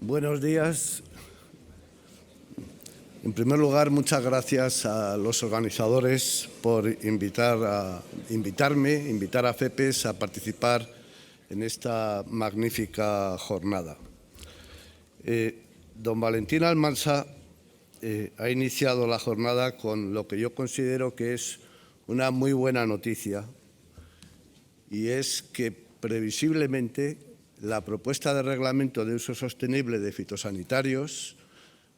Buenos días. En primer lugar, muchas gracias a los organizadores por invitar a FEPES a participar en esta magnífica jornada. Don Valentín Almansa ha iniciado la jornada con lo que yo considero que es una muy buena noticia, y es que previsiblemente la propuesta de reglamento de uso sostenible de fitosanitarios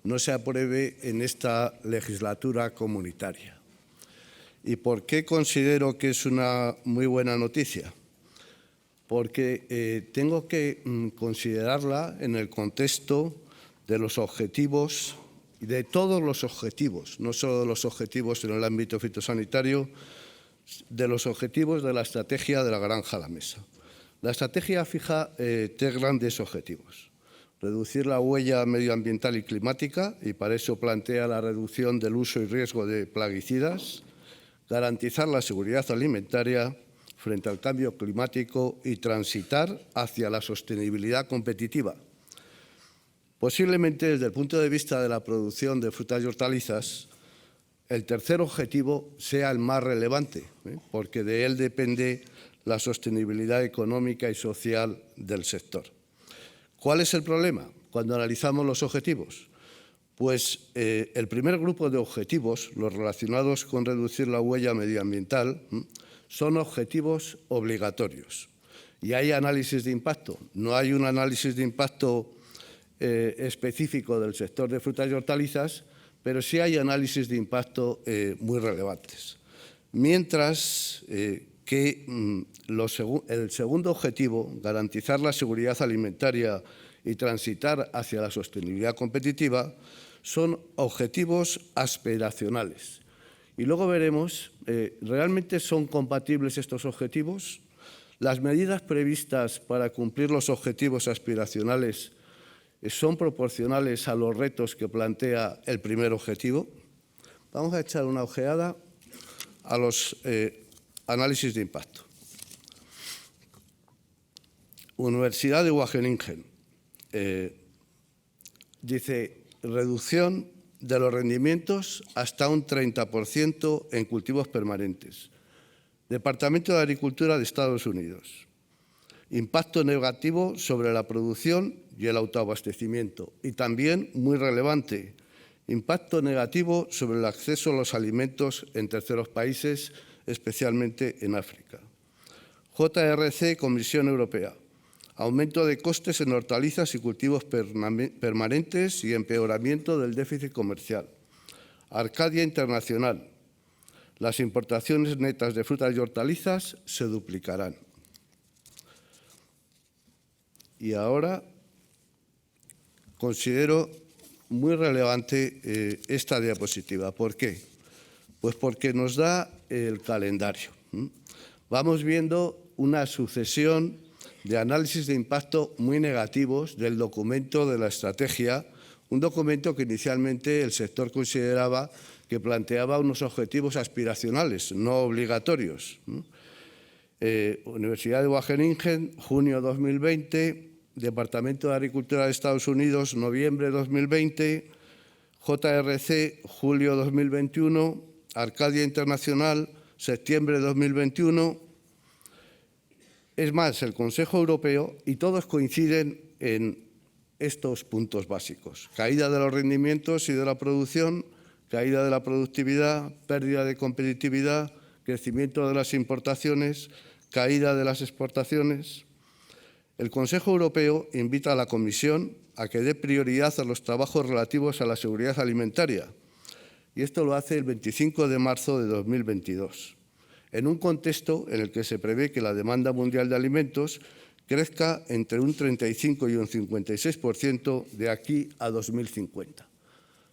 no se apruebe en esta legislatura comunitaria. ¿Y por qué considero que es una muy buena noticia? Porque tengo que considerarla en el contexto de los objetivos, y de todos los objetivos, no solo de los objetivos en el ámbito fitosanitario, de los objetivos de la estrategia de la granja a la mesa. La estrategia fija tres grandes objetivos: reducir la huella medioambiental y climática, y para eso plantea la reducción del uso y riesgo de plaguicidas; garantizar la seguridad alimentaria frente al cambio climático y transitar hacia la sostenibilidad competitiva. Posiblemente, desde el punto de vista de la producción de frutas y hortalizas, el tercer objetivo sea el más relevante, porque de él depende la sostenibilidad económica y social del sector. ¿Cuál es el problema cuando analizamos los objetivos? Pues el primer grupo de objetivos, los relacionados con reducir la huella medioambiental, son objetivos obligatorios. Y hay análisis de impacto. No hay un análisis de impacto específico del sector de frutas y hortalizas, pero sí hay análisis de impacto muy relevantes. Mientras que el segundo objetivo, garantizar la seguridad alimentaria y transitar hacia la sostenibilidad competitiva, son objetivos aspiracionales. Y luego veremos, ¿realmente son compatibles estos objetivos? ¿Las medidas previstas para cumplir los objetivos aspiracionales son proporcionales a los retos que plantea el primer objetivo? Vamos a echar una ojeada a los análisis de impacto. Universidad de Wageningen dice: reducción de los rendimientos hasta un 30% en cultivos permanentes. Departamento de Agricultura de Estados Unidos: impacto negativo sobre la producción y el autoabastecimiento. Y también, muy relevante, impacto negativo sobre el acceso a los alimentos en terceros países, especialmente en África. JRC, Comisión Europea: aumento de costes en hortalizas y cultivos permanentes y empeoramiento del déficit comercial. Arcadia Internacional: las importaciones netas de frutas y hortalizas se duplicarán. Y ahora considero muy relevante esta diapositiva. ¿Por qué? Pues porque nos da el calendario. Vamos viendo una sucesión de análisis de impacto muy negativos del documento de la estrategia, un documento que inicialmente el sector consideraba que planteaba unos objetivos aspiracionales, no obligatorios. Universidad de Wageningen, junio 2020, Departamento de Agricultura de Estados Unidos, noviembre 2020, JRC, julio 2021, Arcadia Internacional, septiembre 2021. Es más, el Consejo Europeo, y todos coinciden en estos puntos básicos: caída de los rendimientos y de la producción, caída de la productividad, pérdida de competitividad, crecimiento de las importaciones, caída de las exportaciones. El Consejo Europeo invita a la Comisión a que dé prioridad a los trabajos relativos a la seguridad alimentaria, y esto lo hace el 25 de marzo de 2022, en un contexto en el que se prevé que la demanda mundial de alimentos crezca entre un 35 y un 56% de aquí a 2050.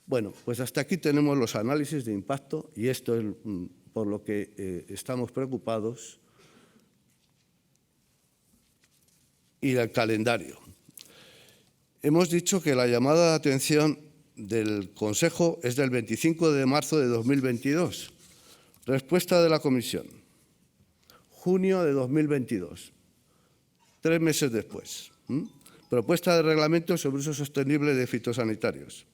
Bueno, pues hasta aquí tenemos los análisis de impacto, y esto es por lo que estamos preocupados, y del calendario. Hemos dicho que la llamada de atención del Consejo es del 25 de marzo de 2022. Respuesta de la Comisión: junio de 2022, 3 meses después. propuesta de reglamento sobre uso sostenible de fitosanitarios.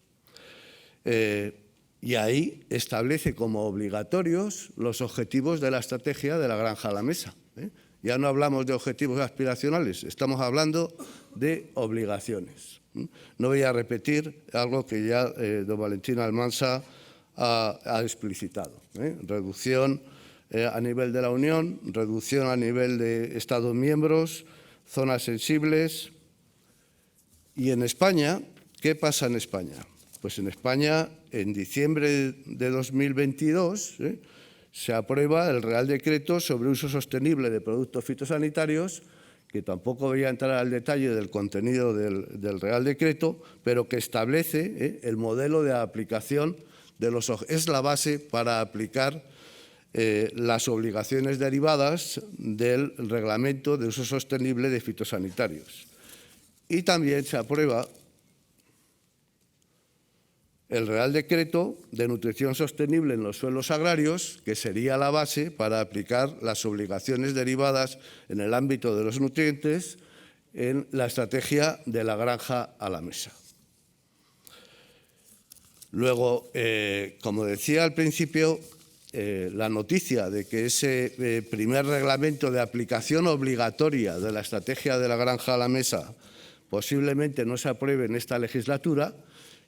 Y ahí establece como obligatorios los objetivos de la estrategia de la granja a la mesa. Ya no hablamos de objetivos aspiracionales, estamos hablando de obligaciones. No voy a repetir algo que ya don Valentín Almansa ha explicitado. Reducción a nivel de la Unión, reducción a nivel de Estados miembros, zonas sensibles. Y en España, ¿qué pasa en España? Pues en España, en diciembre de 2022, se aprueba el Real Decreto sobre uso sostenible de productos fitosanitarios, que tampoco voy a entrar al detalle del contenido del Real Decreto, pero que establece el modelo de aplicación de los... Es la base para aplicar las obligaciones derivadas del Reglamento de uso sostenible de fitosanitarios. Y también se aprueba el Real Decreto de nutrición sostenible en los suelos agrarios, que sería la base para aplicar las obligaciones derivadas en el ámbito de los nutrientes en la estrategia de la granja a la mesa. Luego, como decía al principio, la noticia de que ese primer reglamento de aplicación obligatoria de la estrategia de la granja a la mesa posiblemente no se apruebe en esta legislatura,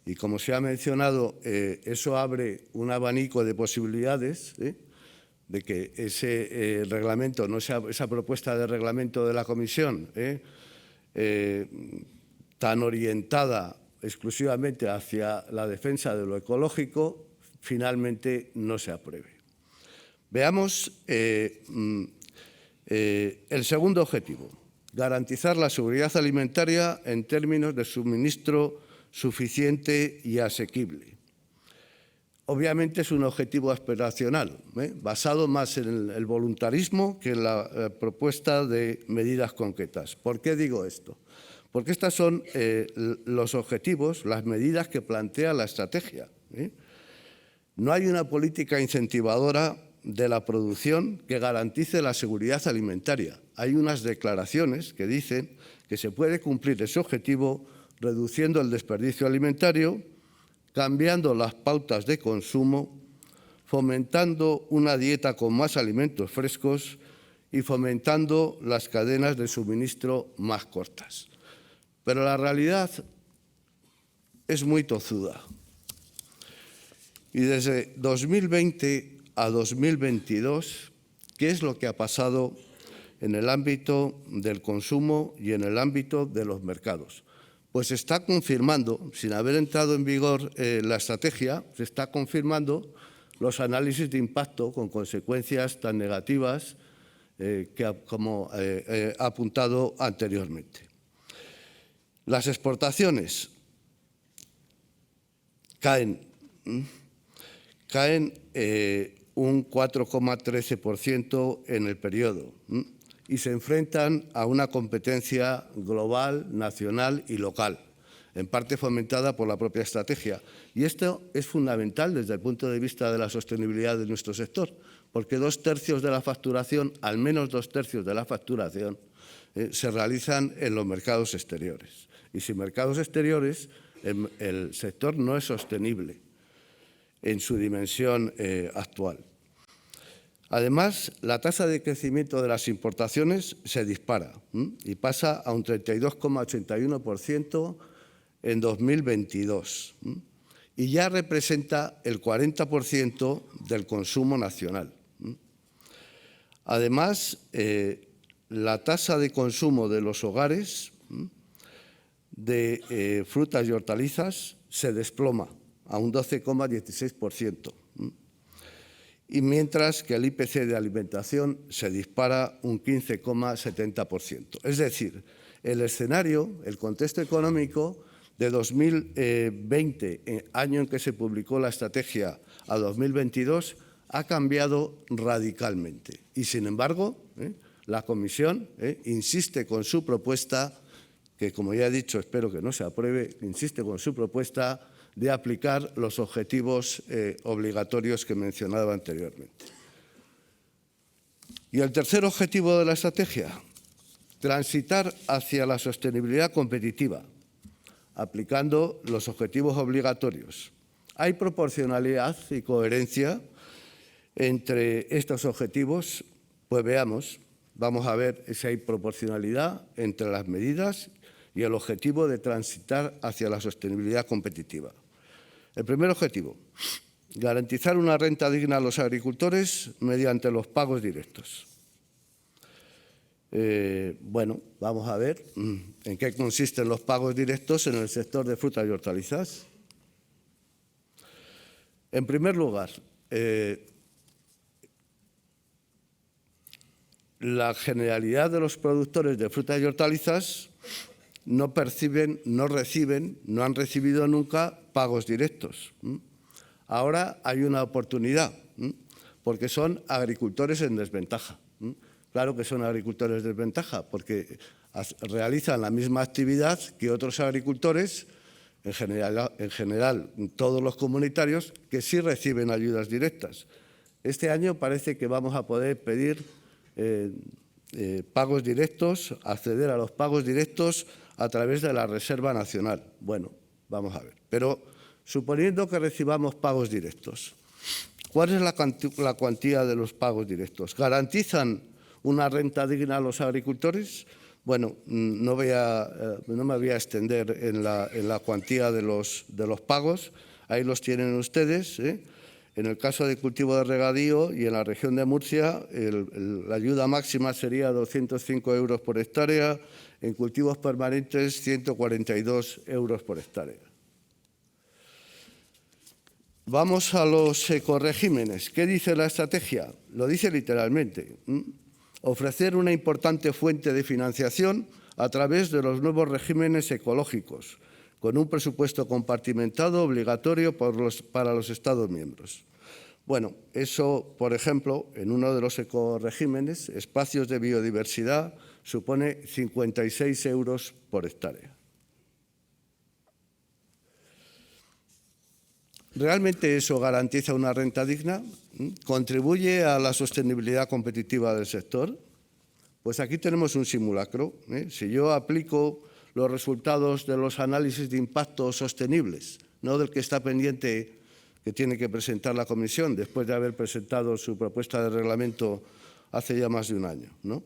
y como se ha mencionado, eso abre un abanico de posibilidades de que ese reglamento, esa propuesta de reglamento de la Comisión tan orientada exclusivamente hacia la defensa de lo ecológico, finalmente no se apruebe. Veamos el segundo objetivo: garantizar la seguridad alimentaria en términos de suministro suficiente y asequible. Obviamente es un objetivo aspiracional, basado más en el voluntarismo que en la propuesta de medidas concretas. ¿Por qué digo esto? Porque estos son los objetivos, las medidas que plantea la estrategia. No hay una política incentivadora de la producción que garantice la seguridad alimentaria. Hay unas declaraciones que dicen que se puede cumplir ese objetivo reduciendo el desperdicio alimentario, cambiando las pautas de consumo, fomentando una dieta con más alimentos frescos y fomentando las cadenas de suministro más cortas. Pero la realidad es muy tozuda. Y desde 2020 a 2022, ¿qué es lo que ha pasado en el ámbito del consumo y en el ámbito de los mercados? Pues se está confirmando, sin haber entrado en vigor la estrategia, se está confirmando los análisis de impacto con consecuencias tan negativas como he apuntado anteriormente. Las exportaciones caen un 4,13% en el periodo y se enfrentan a una competencia global, nacional y local, en parte fomentada por la propia estrategia. Y esto es fundamental desde el punto de vista de la sostenibilidad de nuestro sector, porque 2/3 de la facturación, al menos 2/3 de la facturación, se realizan en los mercados exteriores. Y sin mercados exteriores, el sector no es sostenible en su dimensión actual. Además, la tasa de crecimiento de las importaciones se dispara y pasa a un 32,81% en 2022 y ya representa el 40% del consumo nacional. Además, la tasa de consumo de los hogares de frutas y hortalizas se desploma a un 12,16%. Y mientras que el IPC de alimentación se dispara un 15,70%. Es decir, el escenario, el contexto económico de 2020, año en que se publicó la estrategia, a 2022, ha cambiado radicalmente. Y, sin embargo, la Comisión insiste con su propuesta, que como ya he dicho, espero que no se apruebe, insiste con su propuesta de aplicar los objetivos obligatorios que mencionaba anteriormente. Y el tercer objetivo de la estrategia, Transitar hacia la sostenibilidad competitiva, aplicando los objetivos obligatorios. ¿Hay proporcionalidad y coherencia entre estos objetivos? Pues veamos, vamos a ver si hay proporcionalidad entre las medidas y el objetivo de transitar hacia la sostenibilidad competitiva. El primer objetivo, garantizar una renta digna a los agricultores mediante los pagos directos. Bueno, vamos a ver en qué consisten los pagos directos en el sector de frutas y hortalizas. En primer lugar, la generalidad de los productores de frutas y hortalizas no han recibido nunca pagos directos. Ahora hay una oportunidad, porque son agricultores en desventaja. Claro que son agricultores en desventaja, porque realizan la misma actividad que otros agricultores, en general todos los comunitarios, que sí reciben ayudas directas. Este año parece que vamos a poder pedir pagos directos, acceder a los pagos directos a través de la Reserva Nacional. Bueno, vamos a ver. Pero suponiendo que recibamos pagos directos, ¿cuál es la cuantía de los pagos directos? ¿Garantizan una renta digna a los agricultores? Bueno, no me voy a extender en la cuantía de los pagos. Ahí los tienen ustedes. En el caso de cultivo de regadío y en la región de Murcia, la ayuda máxima sería 205 euros por hectárea, en cultivos permanentes 142 euros por hectárea. Vamos a los ecoregímenes. ¿Qué dice la estrategia? Lo dice literalmente. Ofrecer una importante fuente de financiación a través de los nuevos regímenes ecológicos, con un presupuesto compartimentado obligatorio para los Estados miembros. Bueno, eso, por ejemplo, en uno de los ecoregímenes, espacios de biodiversidad, supone 56 euros por hectárea. ¿Realmente eso garantiza una renta digna? ¿Contribuye a la sostenibilidad competitiva del sector? Pues aquí tenemos un simulacro. Si yo aplico los resultados de los análisis de impacto sostenibles, no del que está pendiente que tiene que presentar la Comisión después de haber presentado su propuesta de reglamento hace ya más de un año, ¿no?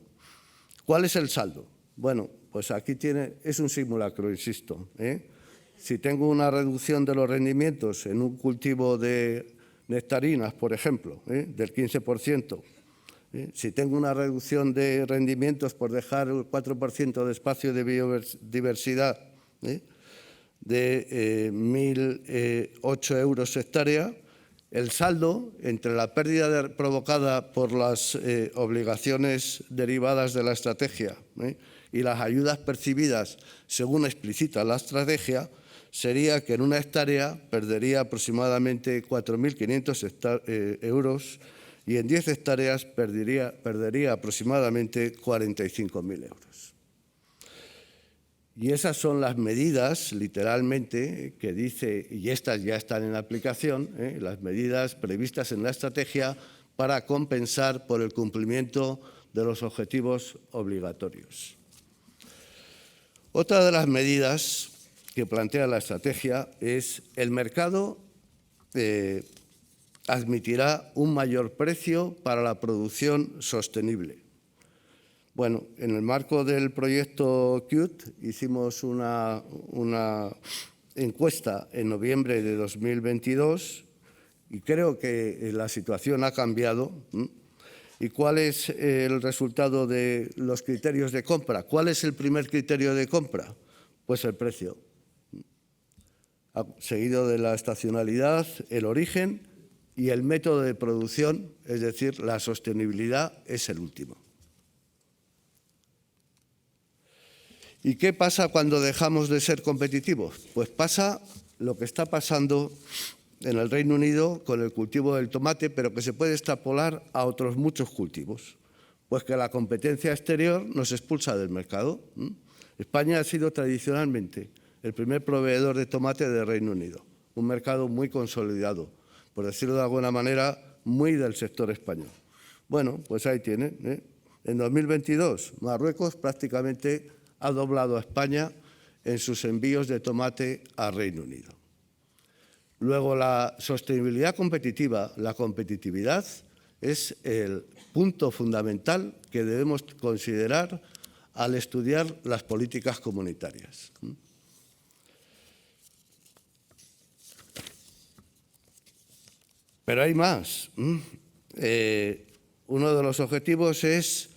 ¿Cuál es el saldo? Bueno, pues aquí es un simulacro, insisto. Si tengo una reducción de los rendimientos en un cultivo de nectarinas, por ejemplo, del 15%, si tengo una reducción de rendimientos por dejar el 4% de espacio de biodiversidad de 1.008 euros hectárea, el saldo entre la pérdida provocada por las obligaciones derivadas de la estrategia y las ayudas percibidas según explicita la estrategia sería que en una hectárea perdería aproximadamente 4.500 euros y en 10 hectáreas perdería aproximadamente 45.000 euros. Y esas son las medidas, literalmente, que dice, y estas ya están en aplicación, las medidas previstas en la estrategia para compensar por el cumplimiento de los objetivos obligatorios. Otra de las medidas que plantea la estrategia es el mercado admitirá un mayor precio para la producción sostenible. Bueno, en el marco del proyecto CUT hicimos una encuesta en noviembre de 2022 y creo que la situación ha cambiado. ¿Y cuál es el resultado de los criterios de compra? ¿Cuál es el primer criterio de compra? Pues el precio, seguido de la estacionalidad, el origen y el método de producción, es decir, la sostenibilidad es el último. ¿Y qué pasa cuando dejamos de ser competitivos? Pues pasa lo que está pasando en el Reino Unido con el cultivo del tomate, pero que se puede extrapolar a otros muchos cultivos. Pues que la competencia exterior nos expulsa del mercado. España ha sido tradicionalmente el primer proveedor de tomate del Reino Unido, un mercado muy consolidado, por decirlo de alguna manera, muy del sector español. Bueno, pues ahí tienen. En 2022, Marruecos prácticamente ha doblado a España en sus envíos de tomate a Reino Unido. Luego, la sostenibilidad competitiva, la competitividad, es el punto fundamental que debemos considerar al estudiar las políticas comunitarias. Pero hay más. Uno de los objetivos es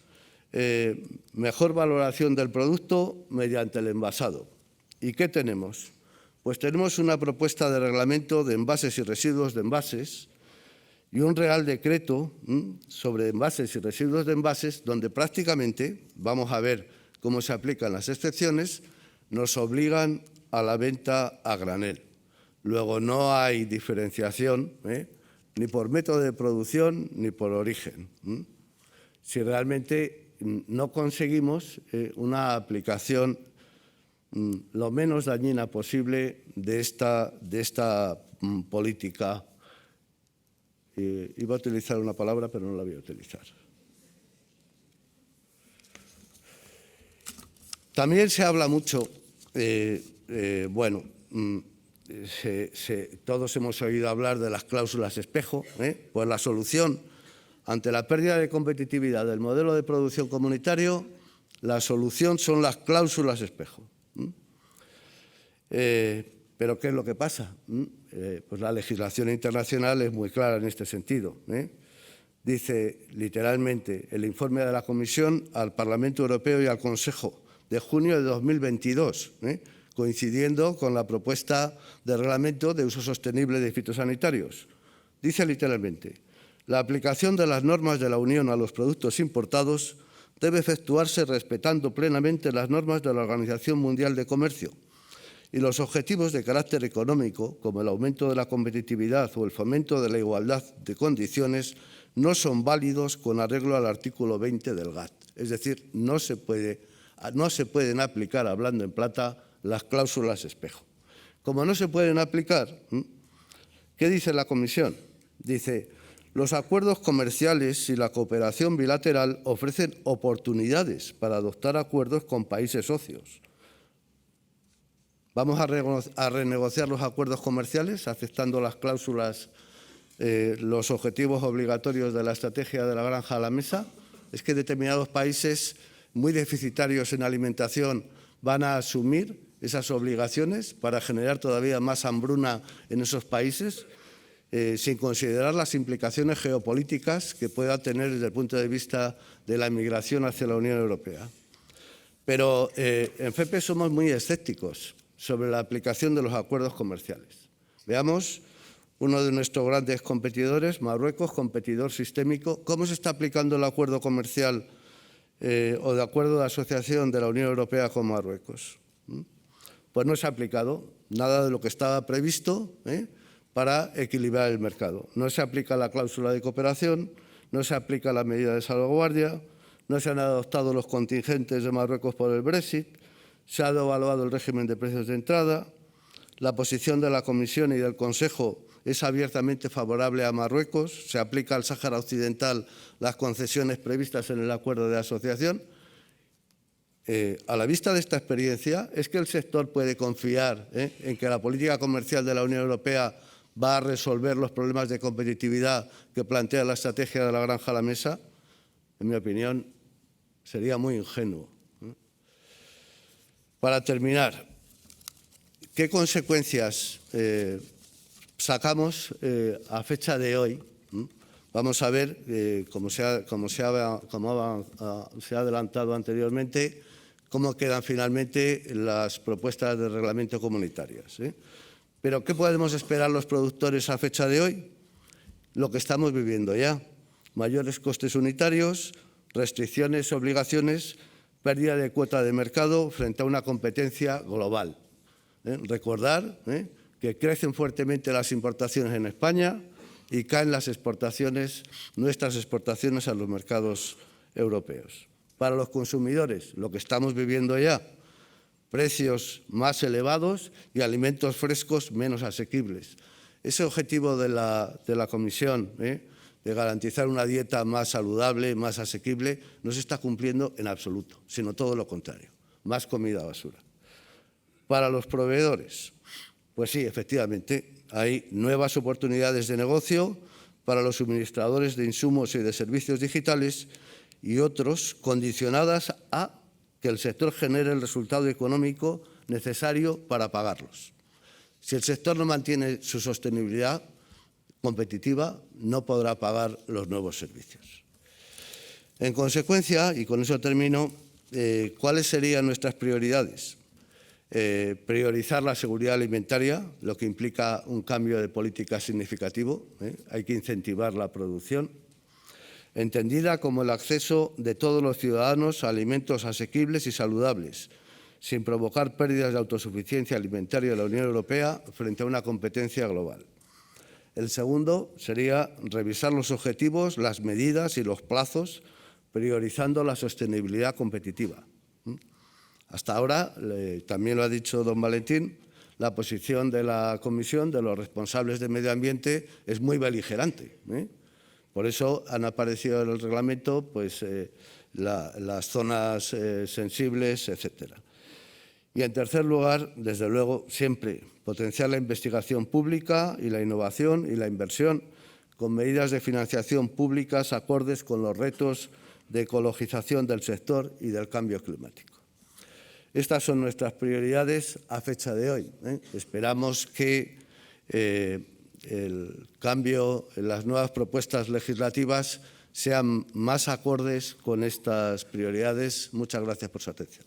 mejor valoración del producto mediante el envasado. ¿Y qué tenemos? Pues tenemos una propuesta de reglamento de envases y residuos de envases y un Real Decreto sobre envases y residuos de envases donde prácticamente, vamos a ver cómo se aplican las excepciones, nos obligan a la venta a granel. Luego no hay diferenciación, ni por método de producción ni por origen. Si realmente no conseguimos una aplicación lo menos dañina posible de esta política. Iba a utilizar una palabra, pero no la voy a utilizar. También se habla mucho, todos hemos oído hablar de las cláusulas espejo, pues la solución ante la pérdida de competitividad del modelo de producción comunitario, la solución son las cláusulas espejo. Pero ¿qué es lo que pasa? Pues la legislación internacional es muy clara en este sentido. Dice literalmente el informe de la Comisión al Parlamento Europeo y al Consejo de junio de 2022, coincidiendo con la propuesta de reglamento de uso sostenible de fitosanitarios. Dice literalmente, la aplicación de las normas de la Unión a los productos importados debe efectuarse respetando plenamente las normas de la Organización Mundial de Comercio y los objetivos de carácter económico, como el aumento de la competitividad o el fomento de la igualdad de condiciones, no son válidos con arreglo al artículo 20 del GATT. Es decir, no se pueden aplicar, hablando en plata, las cláusulas espejo. Como no se pueden aplicar, ¿qué dice la Comisión? Dice, los acuerdos comerciales y la cooperación bilateral ofrecen oportunidades para adoptar acuerdos con países socios. ¿Vamos a renegociar los acuerdos comerciales aceptando las cláusulas, los objetivos obligatorios de la estrategia de la granja a la mesa? ¿Es que determinados países muy deficitarios en alimentación van a asumir esas obligaciones para generar todavía más hambruna en esos países, sin considerar las implicaciones geopolíticas que pueda tener desde el punto de vista de la migración hacia la Unión Europea? Pero en FEPE somos muy escépticos sobre la aplicación de los acuerdos comerciales. Veamos uno de nuestros grandes competidores, Marruecos, competidor sistémico, cómo se está aplicando el acuerdo comercial o de acuerdo de asociación de la Unión Europea con Marruecos. Pues no se ha aplicado nada de lo que estaba previsto para equilibrar el mercado. No se aplica la cláusula de cooperación, no se aplica la medida de salvaguardia, no se han adoptado los contingentes de Marruecos por el Brexit, se ha devaluado el régimen de precios de entrada, la posición de la Comisión y del Consejo es abiertamente favorable a Marruecos, se aplica al Sáhara Occidental las concesiones previstas en el acuerdo de asociación. A la vista de esta experiencia, ¿es que el sector puede confiar en que la política comercial de la Unión Europea va a resolver los problemas de competitividad que plantea la estrategia de la granja a la mesa? En mi opinión, sería muy ingenuo. Para terminar, ¿qué consecuencias sacamos a fecha de hoy? Vamos a ver, como se ha adelantado anteriormente, cómo quedan finalmente las propuestas de reglamento comunitarias. Pero ¿qué podemos esperar los productores a fecha de hoy? Lo que estamos viviendo ya. Mayores costes unitarios, restricciones, obligaciones, pérdida de cuota de mercado frente a una competencia global. Recordar que crecen fuertemente las importaciones en España y caen las exportaciones, nuestras exportaciones a los mercados europeos. Para los consumidores, lo que estamos viviendo ya, precios más elevados y alimentos frescos menos asequibles. Ese objetivo de la Comisión de garantizar una dieta más saludable, más asequible, no se está cumpliendo en absoluto, sino todo lo contrario, más comida basura. Para los proveedores, pues sí, efectivamente, hay nuevas oportunidades de negocio para los suministradores de insumos y de servicios digitales y otros condicionadas a que el sector genere el resultado económico necesario para pagarlos. Si el sector no mantiene su sostenibilidad competitiva, no podrá pagar los nuevos servicios. En consecuencia, y con eso termino, ¿cuáles serían nuestras prioridades? Priorizar la seguridad alimentaria, lo que implica un cambio de política significativo. Hay que incentivar la producción, entendida como el acceso de todos los ciudadanos a alimentos asequibles y saludables, sin provocar pérdidas de autosuficiencia alimentaria de la Unión Europea frente a una competencia global. El segundo sería revisar los objetivos, las medidas y los plazos, priorizando la sostenibilidad competitiva. Hasta ahora, también lo ha dicho don Valentín, la posición de la Comisión, de los responsables de medio ambiente, es muy beligerante. Por eso han aparecido en el reglamento pues, las zonas sensibles, etcétera. Y, en tercer lugar, desde luego, siempre potenciar la investigación pública y la innovación y la inversión con medidas de financiación públicas acordes con los retos de ecologización del sector y del cambio climático. Estas son nuestras prioridades a fecha de hoy. Esperamos que el cambio en las nuevas propuestas legislativas sean más acordes con estas prioridades. Muchas gracias por su atención.